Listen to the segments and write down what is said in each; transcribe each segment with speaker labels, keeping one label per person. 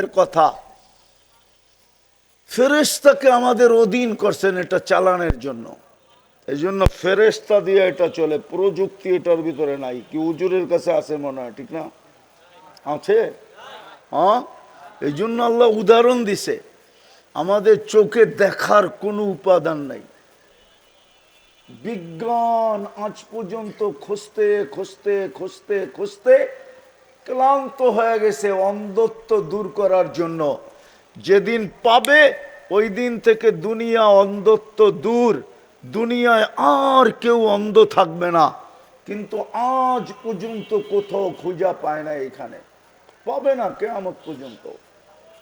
Speaker 1: এর কথা ফেরেশতাকে আমাদের অধীন করছেন এটা চালানোর জন্য। এই জন্য ফেরেশতা দিয়ে এটা চলে, প্রযুক্তি এটার ভিতরে নাই। কি হুজুরের কাছে আছে মনে হয়, ঠিক না? আছে, হ্যাঁ। এই জন্য আল্লাহ উদাহরণ দিছে, আমাদের চোখে দেখার কোনো উপাদান নাই। বিজ্ঞান আজ পর্যন্ত খুঁজতে খুঁজতে খুঁজতে খুঁজতে ক্লান্ত হয়ে গেছে অন্ধত্ব দূর করার জন্য। যেদিন পাবে ওই দিন থেকে দুনিয়া অন্ধত্ব দূর, দুনিয়ায় আর কেউ অন্ধ থাকবে না। কিন্তু আজ পর্যন্ত কোথাও খুঁজা পায় না, এখানে পাবে না কিয়ামত পর্যন্ত।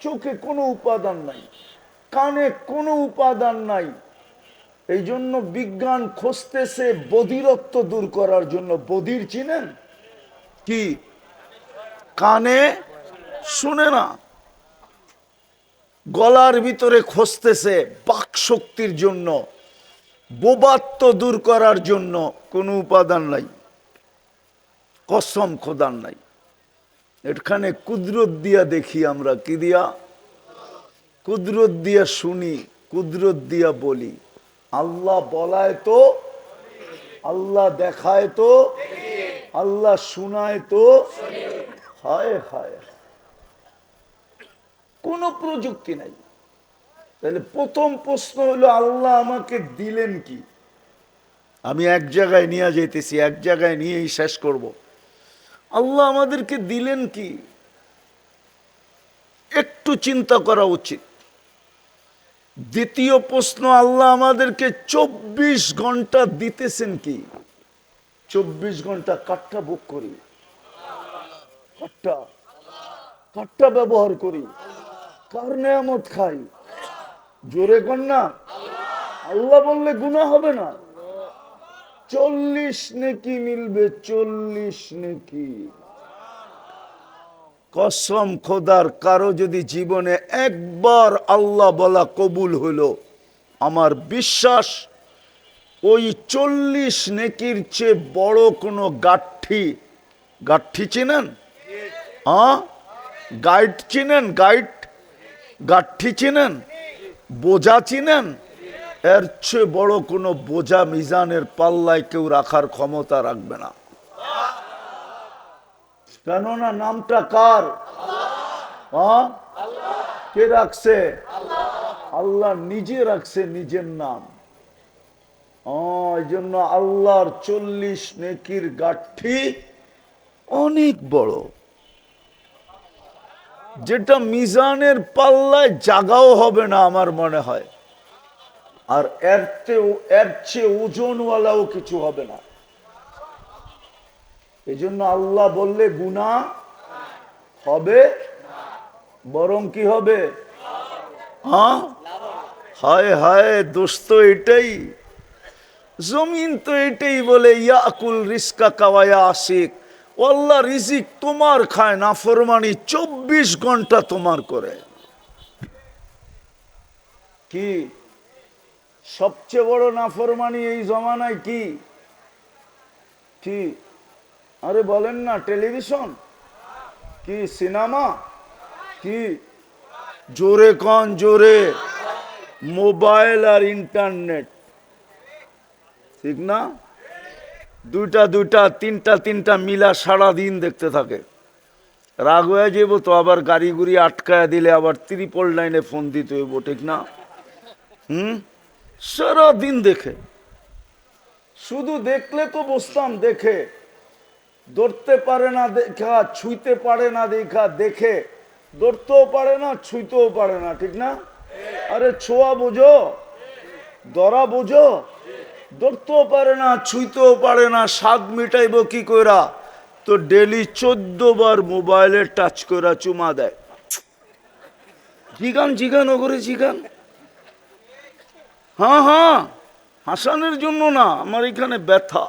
Speaker 1: চোখে কোনো উপাদান নাই, কানে কোনো উপাদান নাই। এই জন্য বিজ্ঞান খুঁজতেছে বধিরত্ব দূর করার জন্য। বধির চিনেন কি? কানে শুনে না, গলার ভিতরে খুঁজতেছে বাক শক্তির জন্য, বোবাত্ব দূর করার জন্য। কোনো উপাদান নাই, কসম খোদার নাই। এখানে কুদরত দিয়া দেখি আমরা, কি দিয়া? কুদরত দিয়া শুনি, কুদরত দিয়া বলি। আল্লাহ বলায় তো, আল্লাহ দেখায় তো, আল্লাহ শুনায় তো। হায় হায়, কোনো প্রযুক্তি নাই। তাহলে প্রথম প্রশ্ন হলো আল্লাহ আমাকে দিলেন কি? আমি এক জায়গায় নিয়ে যেতেছি, এক জায়গায় নিয়েই শেষ করব। আল্লাহ আমাদেরকে দিলেন কি? একটু চিন্তা করা উচিত। দ্বিতীয় প্রশ্ন, আল্লাহ আমাদেরকে 24 ঘন্টা দিতেছেন কি? 24 ঘন্টা কাঠটা বুক করি, কাঠটা ব্যবহার করি, কার নেয়ামত খাই? জোরে কর না। আল্লাহ বললে গুনাহ হবে না। 40 নেকি মিলবে, 40 নেকি। কসম খোদার, কারো যদি জীবনে একবার আল্লাহ বলা কবুল হলো, আমার বিশ্বাস ওই 40 নেকির চেয়ে বড় কোনো গাঠি, গাঠি চিনেন? হ্যাঁ, গাইড চিনেন? গাইড, গাঠি চিনেন? বোঝা চিনেন? এর চেয়ে বড় কোনো বোঝা মিজানের পাল্লায় কেউ রাখার ক্ষমতা রাখবে না। কেননা নামটা কার? হ্যাঁ, কে রাখছে? আল্লাহ নিজে রাখছে নিজের নাম। এই জন্য আল্লাহর 40 নেকির গাঠি অনেক বড়, যেটা মিজানের পাল্লায় জাগাও হবে না আমার মনে হয়। আর এর চেয়ে ওজনওয়ালাও কিছু হবে না। এই জন্য আল্লাহ বললে গুনাহ হবে, বরং কি হবে? হ্যাঁ, হায় হায়, দোস্ত এটাই, জমিন তো এটাই বলে, ইয়াকুল রিস্কা কাওয়ায়া আশিক। আল্লাহ রিজিক তোমার খায়, নাফরমানি 24 ঘন্টা তোমার করে। কি সবচেয়ে বড় নাফরমানি এই জমানায়? কি কি? আরে বলেন না, টেলিভিশন কি? সিনেমা কি? জোরে কন, জোরে। মোবাইল আর ইন্টারনেট, ঠিক না? দুইটা দুইটা, তিনটা তিনটা মিলা সারাদিন দেখতে থাকে। রাগ হয়ে যাব তো, আবার গাড়ি গুড়ি আটকায় দিলে আবার 999 ফোন দিতে হইব, ঠিক না? সারাদিন দেখে। শুধু দেখলে তো বসতাম, দেখে ধরতে পারে না দেখা, ছুঁইতে পারে না দেখা, দেখে ধরতেও পারে না, ছুঁইতেও পারে না, ঠিক না? আরে ছোঁয়া বোঝো, ধরা বোঝো। ধরতেও পারে না, ছুঁইতেও পারে না, স্বাদ মিটাইব কি কইরা? তো ডেলি 14 বার মোবাইলে টাচ কইরা চুমা দেয়। জিগান জিগান ওগরে জিগান। হ্যাঁ হ্যাঁ, হাসানের জন্য না, আমার এখানে ব্যথা।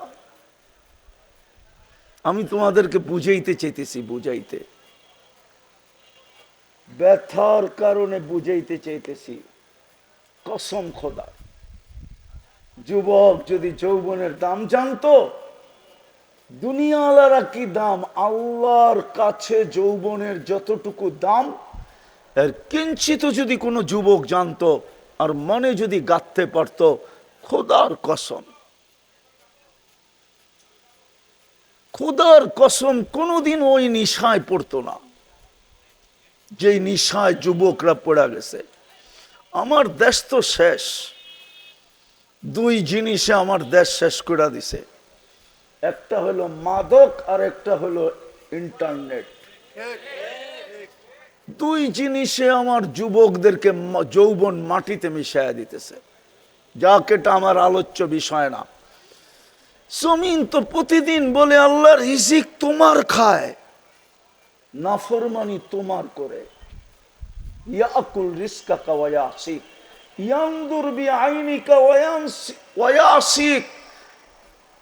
Speaker 1: আমি তোমাদেরকে বুঝাইতে চাইতেছি, বুঝাইতে, ব্যথার কারণে বুঝাইতে চাইতেছি। কসম খোদা, যুবক যদি যৌবনের দাম জানতো, দুনিয়াওয়ালারা কি দাম, আল্লাহর কাছে যৌবনের যতটুকু দাম এর কিঞ্চিত যদি কোনো যুবক জানতো আর মনে যদি গাঁথতে পারত, খোদার কসম, খোদার কসম কোনোদিন ওই নিশায় পড়তো না যেই নিশায় যুবকরা পড়া গেছে। আমার দেশ তো শেষ, দুই জিনিসে আমার দেশ শেষ করে দিছে, একটা হলো মাদক আর একটা হলো ইন্টারনেট। দুই জিনিসে আমার যুবকদেরকে যৌবন মাটিতে মিশাইয়া দিতেছে, যাক এটা আমার আলোচ্য বিষয় না। জমিন তো প্রতিদিন বলে আল্লাহর রিজিক তোমার খায়, নাফরমানি তোমার করে। ইয়াকুল রিজকাকা ওয়া ইয়াসিক, ইয়ানদুর বিআইনিকা ওয়া ইয়াসিক,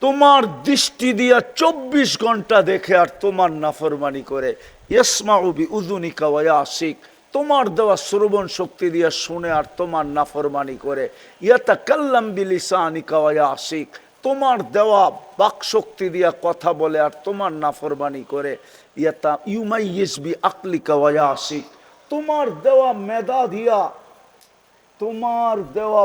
Speaker 1: তোমার দৃষ্টি দিয়া 24 ঘন্টা দেখে আর তোমার নাফরমানি করে। ইয়াসমাউ বিউযুনিকা ওয়া ইয়াসিক, তোমার দেওয়া শ্রবণ শক্তি দিয়া শুনে আর তোমার নাফরমানি করে। ইয়াতাকাল্লাম বিলিসানিকা ওয়া ইয়াসিক, তোমার দেওয়া বাক শক্তি দিয়া কথা বলে আর তোমার নাফরমানি করে। ইউমাইয়িজ বিআকলিকা ওয়া ইয়াসিক, তোমার দেওয়া মেধা দিয়া, তোমার দেওয়া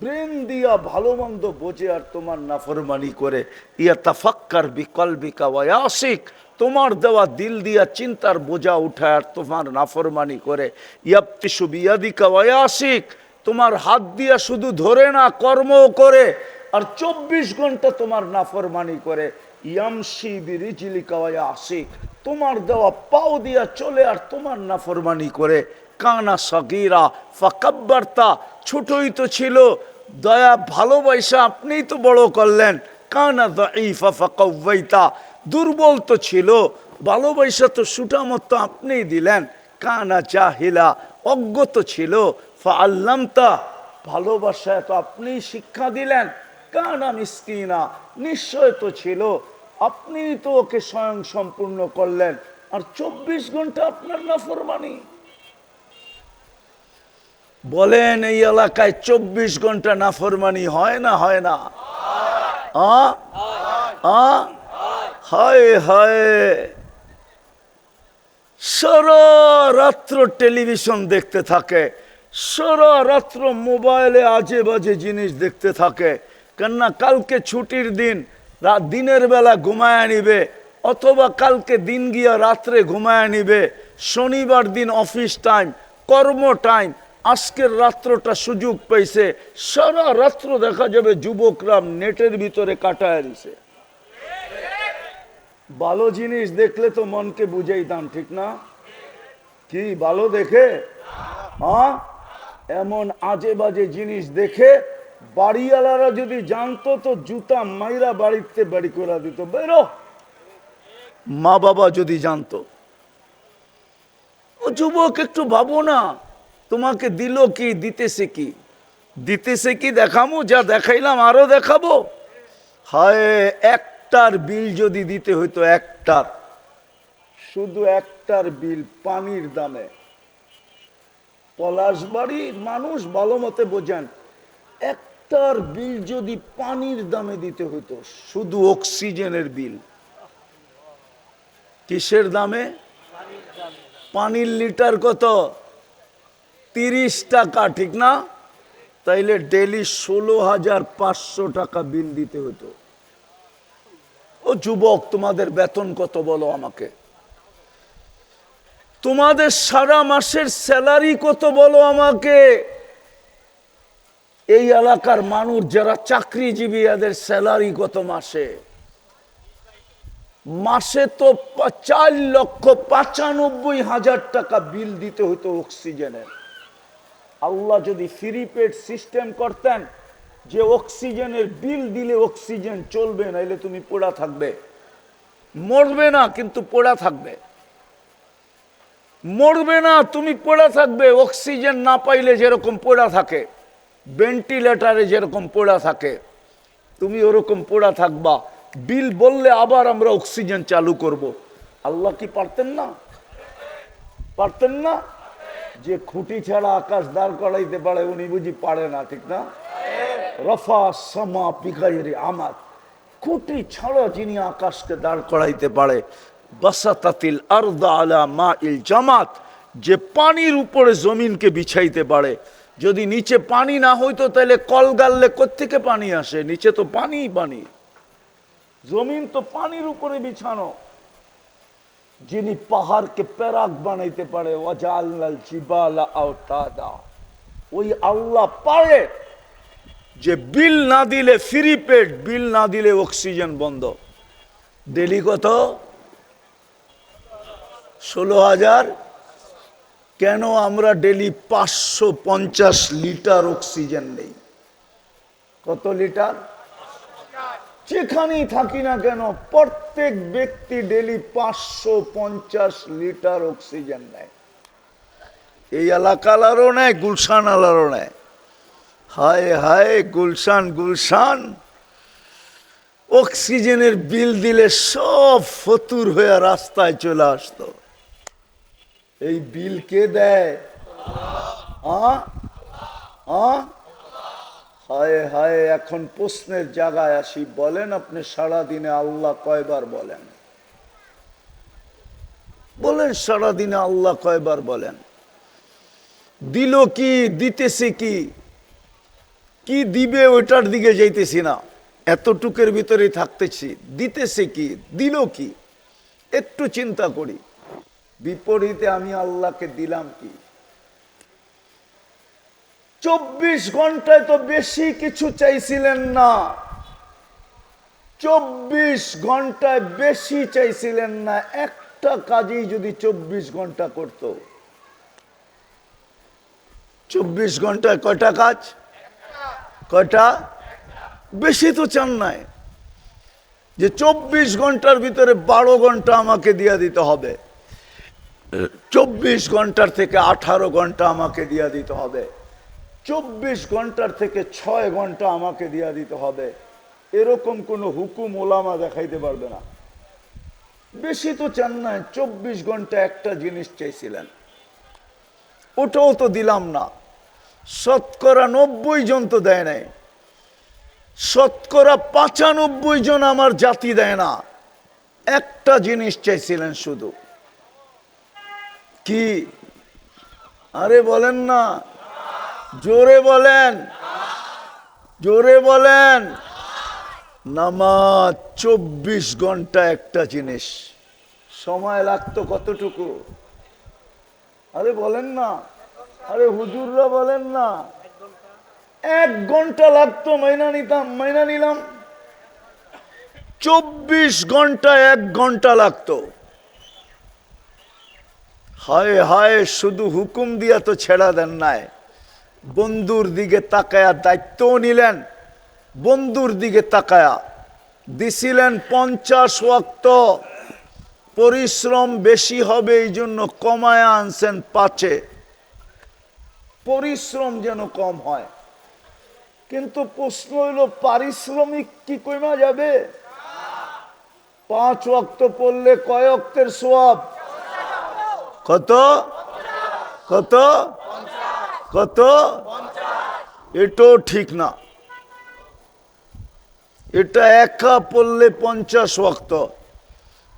Speaker 1: ব্রেন দিয়া ভালো মন্দ বোঝে আর তোমার নাফরমানি করে। ইয়াতাফাক্কার বিকলবিকা ওয়া ইয়াসিক, তোমার দেওয়া দিল দিয়া চিন্তার বোঝা উঠায় আর তোমার নাফরমানি করে। ইয়াবতিশু বিয়াদিকা ওয়া ইয়াসিক, তোমার হাত দিয়া শুধু ধরে না কর্মও করে আর 24 ঘন্টা তোমার নাফরমানি করে। ইয়ামশি বিরিজলিকা ওয়া ইয়াসিক, তোমার দেওয়া পাও দিয়া চলে আর তোমার নাফরমানি করে। কানা সগীরা ফাকাব্বারতা, ছোটই তো ছিল, দয়া ভালোবাসা আপনিই তো বড় করলেন। কানা দাঈফা ফাকাওয়াইতা, দুর্বল তো ছিল, ভালোবাসা তো সুটামত আপনিই দিলেন। কানা জাহিলা, অজ্ঞ তো ছিল, ফাআল্লামতা, ভালোবাসা তো আপনিই শিক্ষা দিলেন। কানা মিসকিনা, নিশ্চয় তো ছিল, আপনিই তো ওকে স্বয়ং সম্পূর্ণ করলেন আর 24 ঘন্টা আপনার নাফরমানি। বলেন এই এলাকায় 24 ঘন্টা নাফরমানি হয় না হয় না? হায় হায়, সারা রাত্র টেলিভিশন দেখতে থাকে, সারা রাত্র মোবাইলে আজে বাজে জিনিস দেখতে থাকে। কেননা কালকে ছুটির দিন, দিনের বেলা ঘুমায় নিবে, অথবা কালকে দিন গিয়া রাত্রে ঘুমায় নিবে। শনিবার দিন অফিস টাইম, কর্ম টাইম, আজকের রাত্রটা সুযোগ পাইছে, সারা রাত্র দেখা যাবে যুবকরা নেটের ভিতরে কাটায় দিছে। ভালো জিনিস দেখলে তো মনকে বুঝাইতাম, ঠিক না? কি ভালো দেখে এমন আজে বাজে জিনিস দেখে বাড়িওয়ালারা যদি জানতো তো জুতা মাইরা বাড়িতে বাড়ি করে দিত, বেরো। মা বাবা যদি জানতো। ও যুবক একটু ভাবো না, তোমাকে দিল কি, দিতেছে কি? দিতেছে কি দেখামো, যা দেখাইলাম আরো দেখাবো। হায়, একটার বিল যদি দিতে হইতো, একটার, শুধু একটার বিল পানির দামে, পলাশবাড়ির মানুষ ভালো মতে বোঝেন, একটার বিল যদি পানির দামে দিতে হইতো, শুধু অক্সিজেনের বিল। কিসের দামে? পানির লিটার কত? 30 টাকা, ঠিক না? তাইলে ডেলি 16,500 টাকা বিল দিতে হতো। ও যুবক, তোমাদের বেতন কত বলো আমাকে? তোমাদের সারা মাসের স্যালারি কত বলো আমাকে? এই এলাকার মানুষ যারা চাকরিজীবী, এদের স্যালারি কত মাসে? মাসে তো 4,95,000 টাকা বিল দিতে হতো অক্সিজেনের। আল্লাহ যদি ফ্রি পেড সিস্টেম করতেন যে অক্সিজেনের বিল দিলে অক্সিজেন চলবে, নাইলে তুমি পড়া থাকবে, মরবে না কিন্তু পড়া থাকবে, মরবে না তুমি পড়া থাকবে। অক্সিজেন না পাইলে যেরকম পড়া থাকে, ভেন্টিলেটারে যেরকম পড়া থাকে, তুমি ওরকম পড়া থাকবা। বিল বললে আবার আমরা অক্সিজেন চালু করব। আল্লাহ কি পারতেন না? পারতেন না? যে খুঁটি ছাড়া আকাশ দাঁড় করাইতে পারে, উনি বুঝি পারে না, ঠিক না? রফা সামা বিগাইরি আমাদ, খুঁটি ছাড়া যিনি আকাশকে দাঁড় করাইতে পারে। বাসাতাতিল আরদা আলা মাইল জামাত, যে পানির উপরে জমিনকে বিছাইতে পারে। যদি নিচে পানি না হইতো তাহলে কল গাললে কোত্থেকে পানি আসে? নিচে তো পানিই পানি, জমিন তো পানির উপরে বিছানো। যিনি পাহাড়কে প্যারাক বানাইতে পারে, ওয়াজালনাল জিবালা আওতাদা, ওই আল্লাহ পারে যে বিল না দিলে ফ্রি পেড, বিল না দিলে অক্সিজেন বন্ধ। ডেলি কত? 16,000। কেন আমরা ডেলি 550 লিটার অক্সিজেন নেই? কত লিটার? যেখানেই থাকি না কেন প্রত্যেক ব্যক্তি ডেলি 550 লিটার অক্সিজেন নেয়। এই এলাকালারও নেয়, গুলশান আলারও নেয়। হায় হায় গুলশান, গুলশান অক্সিজেনের বিল দিলে সব ফতুর হয়ে রাস্তায় চলে আসতো। এই বিল কে দেয়? হায় হায়। এখন প্রশ্নের জায়গায় আসি, বলেন আপনি সারাদিনে আল্লাহ কয়বার বলেন? বলেন সারাদিনে আল্লাহ কয়বার বলেন? দিল কি, দিতেছে কি, কি দিবে ওইটার দিকে যাইতেছি না, এতটুকের ভিতরেই থাকতেছি। দিতেছে কি, দিল কি, একটু চিন্তা করি। বিপরীতে আমি আল্লাহকে দিলাম কি? 24 ঘন্টায় তো বেশি কিছু চাইছিলেন না, 24 ঘন্টায় বেশি চাইছিলেন না। একটা কাজই যদি 24 ঘন্টা করত। 24 ঘন্টায় কয়টা কাজ? কয়টা? বেশি তো চান নাই যে 24 ঘন্টার ভিতরে 12 ঘন্টা আমাকে দিয়া দিতে হবে, 24 ঘন্টার থেকে 18 ঘন্টা আমাকে দিয়া দিতে হবে, 24 ঘন্টার থেকে 6 ঘন্টা আমাকে দিয়া দিতে হবে। এরকম কোন হুকুম ওলামা দেখাইতে পারবে না। বেশি তো চান নাই, 24 ঘন্টা একটা জিনিস চাইছিলেন, ওটাও তো দিলাম না। শতকরা 90 জন তো দেয় নাই, শতকরা 95 জন আমার জাতি দেয় না। একটা জিনিস চাইছিলেন শুধু, কি? আরে বলেন না, জোরে বলেন, জোরে বলেন। নামাজ। 24 ঘন্টা একটা জিনিস। সময় লাগতো কতটুকু? আরে বলেন না, আরে হুজুররা বলেন না। 1 ঘন্টা লাগতো, মাইনা নিতাম, মাইনা নিলাম। 24 ঘন্টা 1 ঘন্টা লাগতো। হায় হায়, শুধু হুকুম দিয়া তো ছেড়া দেন নাই, বন্ধুর দিকে তাকায়া দায়িত্বও নিলেন। বন্ধুর দিকে তাকায়া দিছিলেন 50 ওয়াক্ত। পরিশ্রম বেশি হবে এই জন্য কমায়া আনছেন 5-এ, পরিশ্রম যেন কম হয়। কিন্তু প্রশ্ন হইল পারিশ্রমিক কি কমা যাবে? 5 ওয়াক্ত পড়লে কয় ওয়াক্তের সওয়াব? কত? কত? কত? এটাও ঠিক না। এটা একা পড়লে 50 ওয়াক্ত,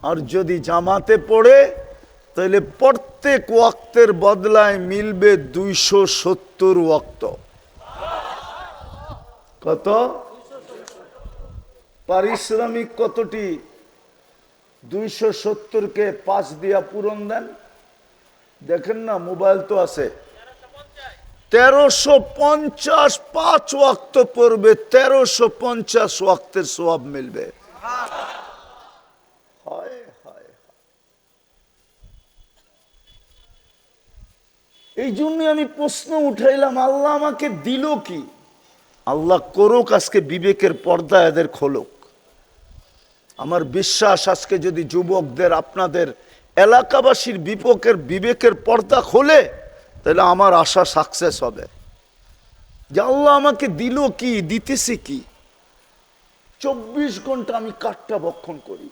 Speaker 1: আর যদি জামাতে পড়ে তাহলে প্রত্যেক ওয়াক্তের বদলায় মিলবে 270 ওয়াক্ত। কত? পারিশ্রমিক কতটি? 270-কে 5 দিয়া পূরণ দেন। দেখেন না, মোবাইল তো আছে। 1350 5 ওয়াক্ত পড়বে, 1350 ওয়াক্তের সওয়াব মিলবে। এই জন্য আমি প্রশ্ন উঠাইলাম, আল্লাহ আমাকে দিল কি? আল্লাহ করুক আজকে বিবেকের পর্দা এদের খোলক। আমার বিশ্বাস আজকে যদি যুবকদের, আপনাদের এলাকাবাসীর বিবেকের পর্দা খোলে, তাহলে আমার আশা সাকসেস হবে। যে আল্লাহ আমাকে দিল কি, দিতেছে কি। 24 ঘন্টা আমি কাঠটা ভক্ষণ করি।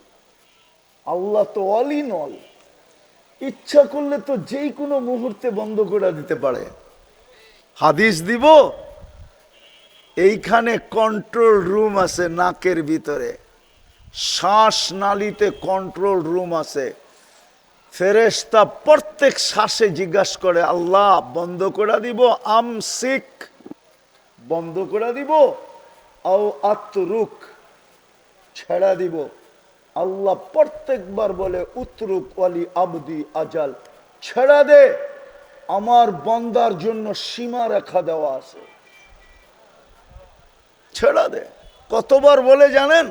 Speaker 1: আল্লাহ তো অল ইন অল, ইচ্ছা করলে তো যেই কোনো মুহূর্তে বন্ধ করে দিতে পারে। হাদিস দিব, এইখানে কন্ট্রোল রুম আছে, নাকের ভিতরে শ্বাস নালীতে কন্ট্রোল রুম আছে। ফেরেশতা প্রত্যেক শ্বাসে জিজ্ঞাসা করে, আল্লাহ বন্ধ করে দিব, আমসিক বন্ধ করে দিব, আও আতরুক ছেড়া দিব। আল্লাহ প্রত্যেকবার বলে, উতরুক ওয়ালি আবদি আজাল, ছেড়া দে, আমার বন্দার জন্য সীমা রেখা দেওয়া আছে, ছেড়া দে। কতবার বলে জানেন?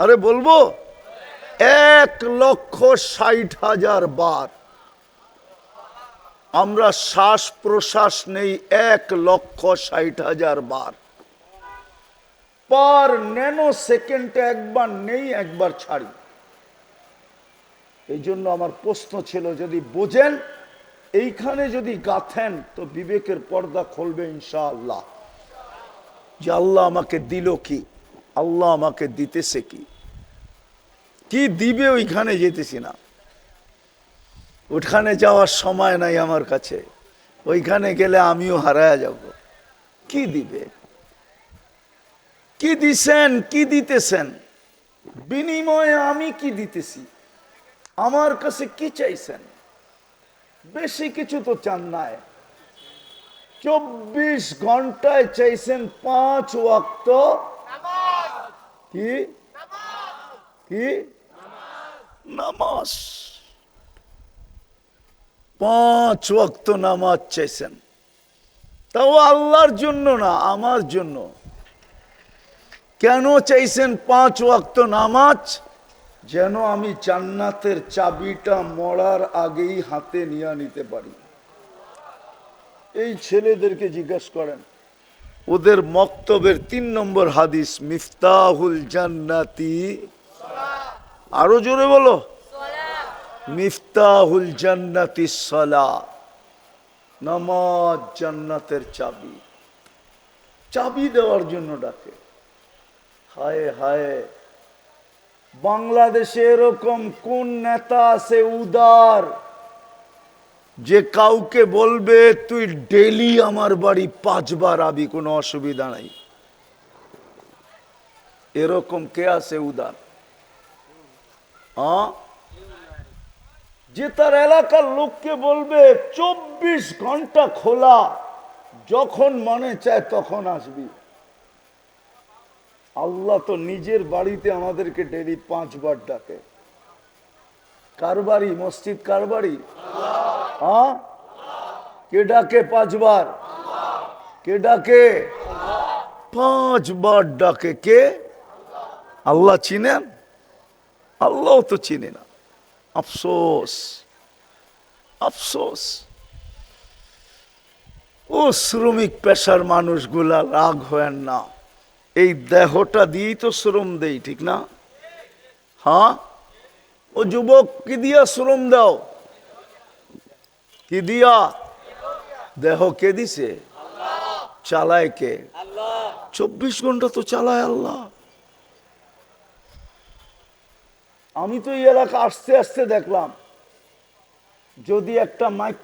Speaker 1: আরে বলবো, 1,60,000 বার। আমরা শ্বাস প্রশ্বাস নেই 1,60,000 বার। পার ন্যানো সেকেন্ডে একবার নেই, একবার ছাড়ি। এই জন্য আমার প্রশ্ন ছিল, যদি বোঝেন, এইখানে যদি গাথেন তো বিবেকের পর্দা খুলবে ইনশাআল্লাহ, যে আল্লাহ আমাকে দিল কি, আল্লাহ আমাকে দিতেছে কি, কি দিবে ওইখানে যেতেছি না। ওখানে যাওয়ার সময় নাই আমার কাছে, ওইখানে গেলে আমিও হারায়া যাব। কি দিবে, কি দিছেন, কি দিতেছেন, বিনিময়ে আমি কি দিতেছি, আমার কাছে কি চাইছেন? বেশি কিছু তো চান নাই। 24 ঘন্টায় চাইছেন 5 ওয়াক্ত কি কি নামাজ। 5 ওয়াক্ত নামাজ চাইছেন, তাও আল্লাহর জন্য না, আমার জন্য। কেন চাইছেন 5 ওয়াক্ত নামাজ? যেন আমি জান্নাতের চাবিটা মরার আগেই হাতে নিয়ে নিতে পারি। এই ছেলেদেরকে জিজ্ঞাসা করেন, ওদের মক্তবের 3 নম্বর হাদিস, মিফতাহুল জান্নাতি, আরো জোরে বলো, মিফতাহুল জান্নাতি সালাত, নামাজ জান্নাতের চাবি। চাবি দেওয়ার জন্য ডাকে। হায় হায়, বাংলাদেশে এরকম কোন নেতা আছে উদার, যে কাউকে বলবে তুই ডেলি আমার বাড়ি 5 বার আবি, কোনো অসুবিধা নাই? এরকম কে আছে উদার? যে তার এলাকার লোককে বলবে 24 ঘন্টা খোলা, যখন মনে চায় তখন আসবি। আল্লাহ তো নিজের বাড়িতে আমাদেরকে ডেলি 5 বার ডাকে। কার বাড়ি? মসজিদ কার বাড়ি? কে ডাকে 5 বার? কে ডাকে? 5 বার ডাকে। কে? আল্লাহ। চিনেন? আল্লাহ তো চিনে না। আফসোস, আফসোস। ও শ্রমিক পেশার মানুষগুলা, রাগ হয় না, এই দেহটা দিয়েই তো শ্রম দেই, ঠিক না? হ্যাঁ, ও যুবক, কি দিয়া শ্রম দাও? কি দিয়া? দেহ কে দিছে? চালায় কে? 24 ঘন্টা তো চালায় আল্লাহ। আমি তো এই এলাকা আসতে আসতে দেখলাম, যদি একটা মাইক